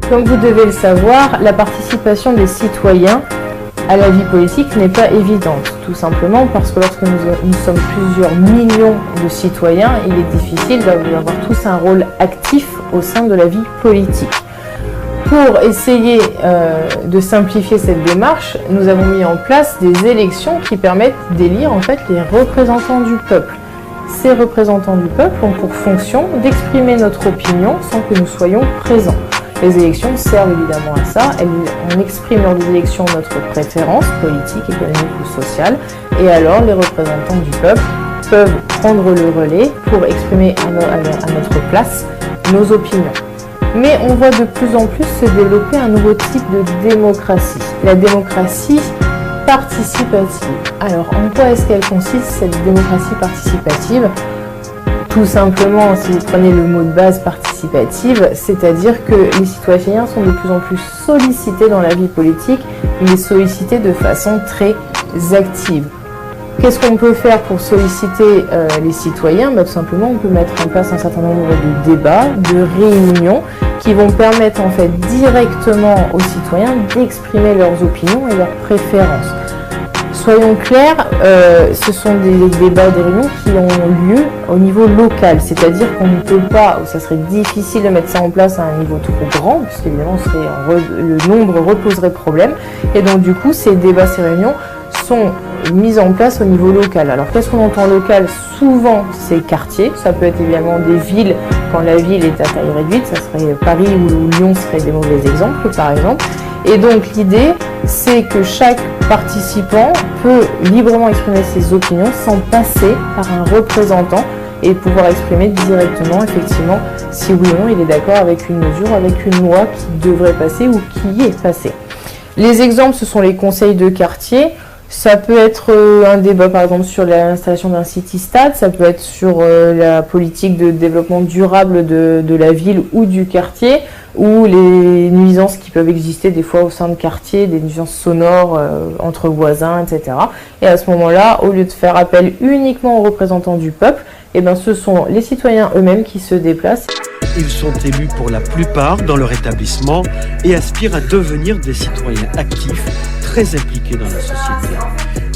Comme vous devez le savoir, la participation des citoyens à la vie politique n'est pas évidente, tout simplement parce que lorsque nous sommes plusieurs millions de citoyens, il est difficile d'avoir tous un rôle actif au sein de la vie politique. Pour essayer de simplifier cette démarche, nous avons mis en place des élections qui permettent d'élire en fait les représentants du peuple. Ces représentants du peuple ont pour fonction d'exprimer notre opinion sans que nous soyons présents. Les élections servent évidemment à ça. On exprime lors des élections notre préférence politique, économique ou sociale. Et alors, les représentants du peuple peuvent prendre le relais pour exprimer à notre place nos opinions. Mais on voit de plus en plus se développer un nouveau type de démocratie. La démocratie participative. Alors, en quoi est-ce qu'elle consiste, cette démocratie participative ? Tout simplement, si vous prenez le mot de base participative, c'est-à-dire que les citoyens sont de plus en plus sollicités dans la vie politique, mais sollicités de façon très active. Qu'est-ce qu'on peut faire pour solliciter les citoyens ? Tout simplement, on peut mettre en place un certain nombre de débats, de réunions qui vont permettre en fait directement aux citoyens d'exprimer leurs opinions et leurs préférences. Soyons clairs, ce sont des débats, des réunions qui ont lieu au niveau local, c'est-à-dire qu'on ne peut pas, ou ça serait difficile de mettre ça en place à un niveau trop grand, puisqu'évidemment le nombre reposerait problème, et donc du coup ces débats, ces réunions sont mises en place au niveau local. Alors qu'est-ce qu'on entend local ? Souvent c'est quartier, ça peut être évidemment des villes, quand la ville est à taille réduite, ça serait Paris ou Lyon seraient des mauvais exemples par exemple. Et donc l'idée, c'est que chaque participant peut librement exprimer ses opinions sans passer par un représentant et pouvoir exprimer directement, effectivement, si oui ou non il est d'accord avec une mesure, avec une loi qui devrait passer ou qui est passée. Les exemples, ce sont les conseils de quartier. Ça peut être un débat par exemple sur l'installation d'un city-stade, ça peut être sur la politique de développement durable de la ville ou du quartier, ou les nuisances qui peuvent exister des fois au sein de quartiers, des nuisances sonores entre voisins, etc. Et à ce moment-là, au lieu de faire appel uniquement aux représentants du peuple, ce sont les citoyens eux-mêmes qui se déplacent. Ils sont élus pour la plupart dans leur établissement et aspirent à devenir des citoyens actifs, très impliqués dans la société.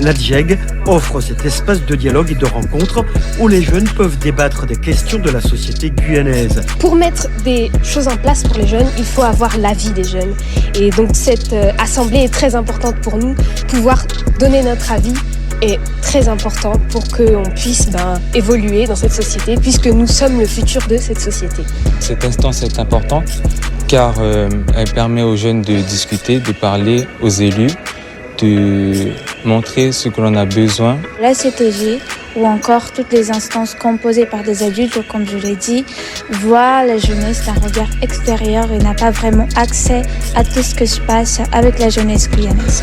La DIEG offre cet espace de dialogue et de rencontre où les jeunes peuvent débattre des questions de la société guyanaise. Pour mettre des choses en place pour les jeunes, il faut avoir l'avis des jeunes. Et donc cette assemblée est très importante pour nous. Pouvoir donner notre avis est très important pour qu'on puisse évoluer dans cette société, puisque nous sommes le futur de cette société. Cette instance est importante car elle permet aux jeunes de discuter, de parler aux élus, de montrer ce que l'on a besoin. La CTG ou encore toutes les instances composées par des adultes, comme je l'ai dit, voient la jeunesse d'un regard extérieur et n'a pas vraiment accès à tout ce que se passe avec la jeunesse guyanaise.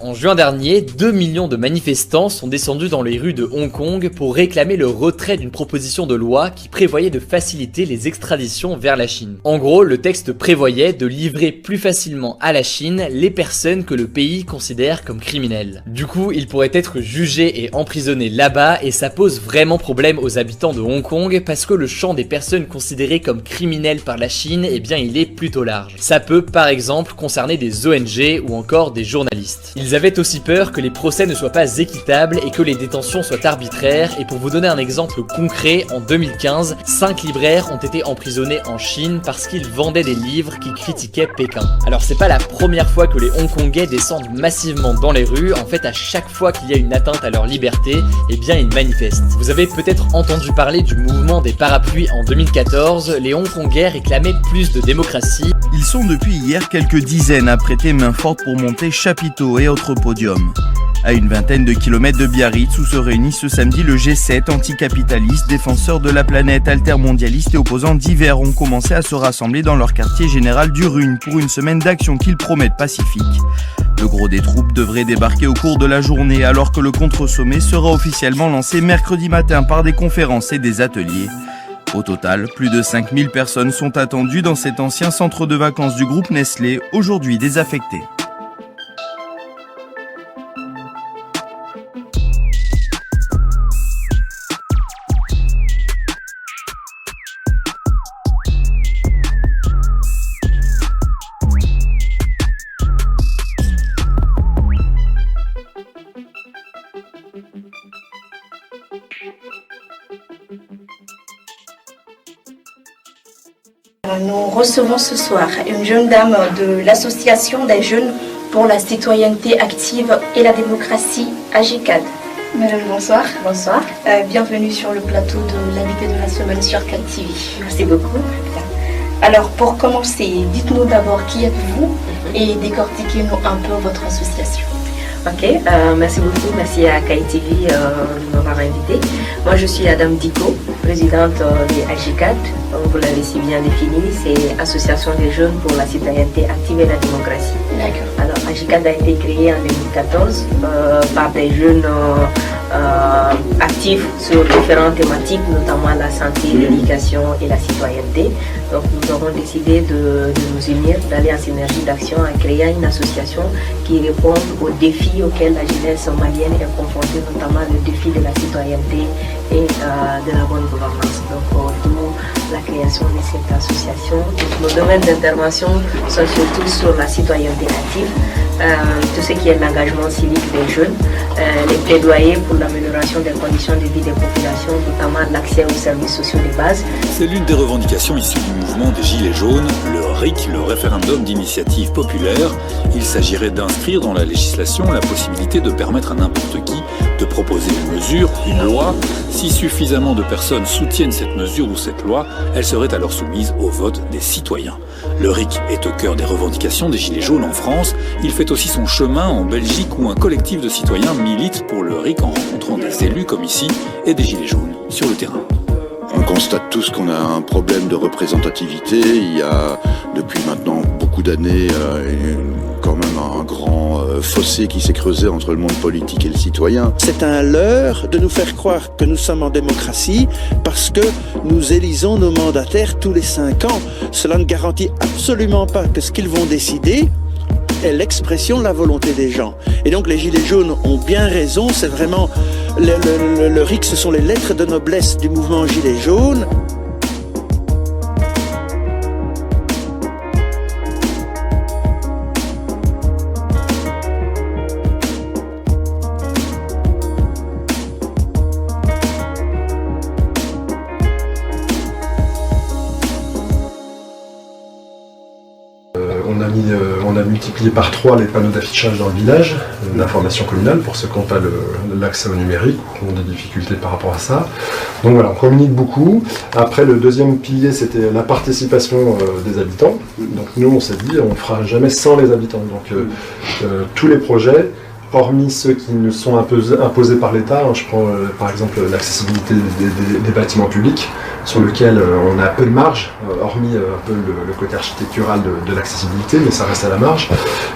En juin dernier, 2 millions de manifestants sont descendus dans les rues de Hong Kong pour réclamer le retrait d'une proposition de loi qui prévoyait de faciliter les extraditions vers la Chine. En gros, le texte prévoyait de livrer plus facilement à la Chine les personnes que le pays considère comme criminelles. Du coup, ils pourraient être jugés et emprisonnés là-bas et ça pose vraiment problème aux habitants de Hong Kong parce que le champ des personnes considérées comme criminelles par la Chine, il est plutôt large. Ça peut par exemple concerner des ONG ou encore des journalistes. Ils avaient aussi peur que les procès ne soient pas équitables et que les détentions soient arbitraires, et pour vous donner un exemple concret, en 2015, 5 libraires ont été emprisonnés en Chine parce qu'ils vendaient des livres qui critiquaient Pékin. Alors c'est pas la première fois que les Hongkongais descendent massivement dans les rues, en fait à chaque fois qu'il y a une atteinte à leur liberté, ils manifestent. Vous avez peut-être entendu parler du mouvement des parapluies en 2014, les Hongkongais réclamaient plus de démocratie. Ils sont depuis hier quelques dizaines à prêter main forte pour monter chapiteaux et autres podium. À une vingtaine de kilomètres de Biarritz, où se réunit ce samedi le G7, anticapitalistes, défenseurs de la planète, altermondialistes et opposants divers ont commencé à se rassembler dans leur quartier général du Rhône pour une semaine d'action qu'ils promettent pacifique. Le gros des troupes devrait débarquer au cours de la journée, alors que le contre-sommet sera officiellement lancé mercredi matin par des conférences et des ateliers. Au total, plus de 5000 personnes sont attendues dans cet ancien centre de vacances du groupe Nestlé, aujourd'hui désaffecté. Nous recevons ce soir une jeune dame de l'Association des jeunes pour la citoyenneté active et la démocratie, AGICAD. Madame, bonsoir. Bonsoir. Bienvenue sur le plateau de l'invité de la semaine sur CAD TV. Merci beaucoup. Alors, pour commencer, dites-nous d'abord qui êtes-vous et décortiquez-nous un peu votre association. Ok, merci beaucoup. Merci à CAD TV de m'avoir invité. Moi, je suis Adam Diko, présidente de AGICAD. Vous l'avez si bien défini, c'est Association des jeunes pour la citoyenneté active et la démocratie. D'accord. Alors, AGICAD a été créé en 2014 par des jeunes actifs sur différentes thématiques, notamment la santé, l'éducation et la citoyenneté. Donc, nous avons décidé de nous unir, d'aller en synergie d'action en créant une association qui répond aux défis auxquels la jeunesse malienne est confrontée, notamment le défi de la citoyenneté et de la bonne gouvernance. Donc, d'où la création de cette association. Donc, nos domaines d'intervention sont surtout sur la citoyenneté active, tout ce qui est l'engagement civique des jeunes, les plaidoyers pour l'amélioration des conditions de vie des populations, notamment l'accès aux services sociaux de base. C'est l'une des revendications issues du mouvement des Gilets jaunes, le RIC, le référendum d'initiative populaire. Il s'agirait d'inscrire dans la législation la possibilité de permettre à n'importe qui de proposer une mesure, une loi. Si suffisamment de personnes soutiennent cette mesure ou cette loi, elle serait alors soumise au vote des citoyens. Le RIC est au cœur des revendications des Gilets jaunes en France. Il fait aussi son chemin en Belgique où un collectif de citoyens milite pour le RIC en rencontrant des élus comme ici et des Gilets jaunes sur le terrain. On constate tous qu'on a un problème de représentativité. Il y a depuis maintenant beaucoup d'années quand même un grand fossé qui s'est creusé entre le monde politique et le citoyen. C'est un leurre de nous faire croire que nous sommes en démocratie parce que nous élisons nos mandataires tous les 5 ans. Cela ne garantit absolument pas que ce qu'ils vont décider est l'expression de la volonté des gens. Et donc les Gilets jaunes ont bien raison, c'est vraiment le RIC, ce sont les lettres de noblesse du mouvement Gilets jaunes. On a multiplié par 3 les panneaux d'affichage dans le village, d'information communale pour ceux qui n'ont pas l'accès au numérique ou qui ont des difficultés par rapport à ça. Donc voilà, on communique beaucoup. Après, le deuxième pilier, c'était la participation des habitants. Donc nous, on s'est dit, on ne fera jamais sans les habitants. Donc tous les projets, hormis ceux qui nous sont imposés par l'État, je prends par exemple l'accessibilité des bâtiments publics, sur lequel on a peu de marge, hormis un peu le côté architectural de l'accessibilité, mais ça reste à la marge.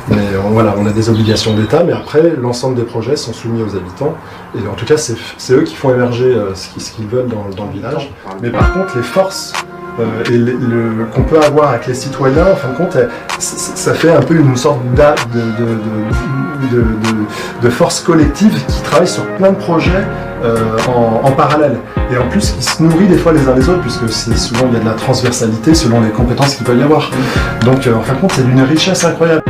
Mais voilà, on a des obligations d'État, mais après, l'ensemble des projets sont soumis aux habitants. Et en tout cas, c'est eux qui font émerger ce qu'ils veulent dans le village. Mais par contre, les forces qu'on peut avoir avec les citoyens, en fin de compte, ça fait un peu une sorte de force collective qui travaille sur plein de projets en parallèle. Et en plus, qui se nourrit des fois les uns les autres, puisque souvent il y a de la transversalité selon les compétences qu'il peut y avoir. Donc en fin de compte, c'est d'une richesse incroyable.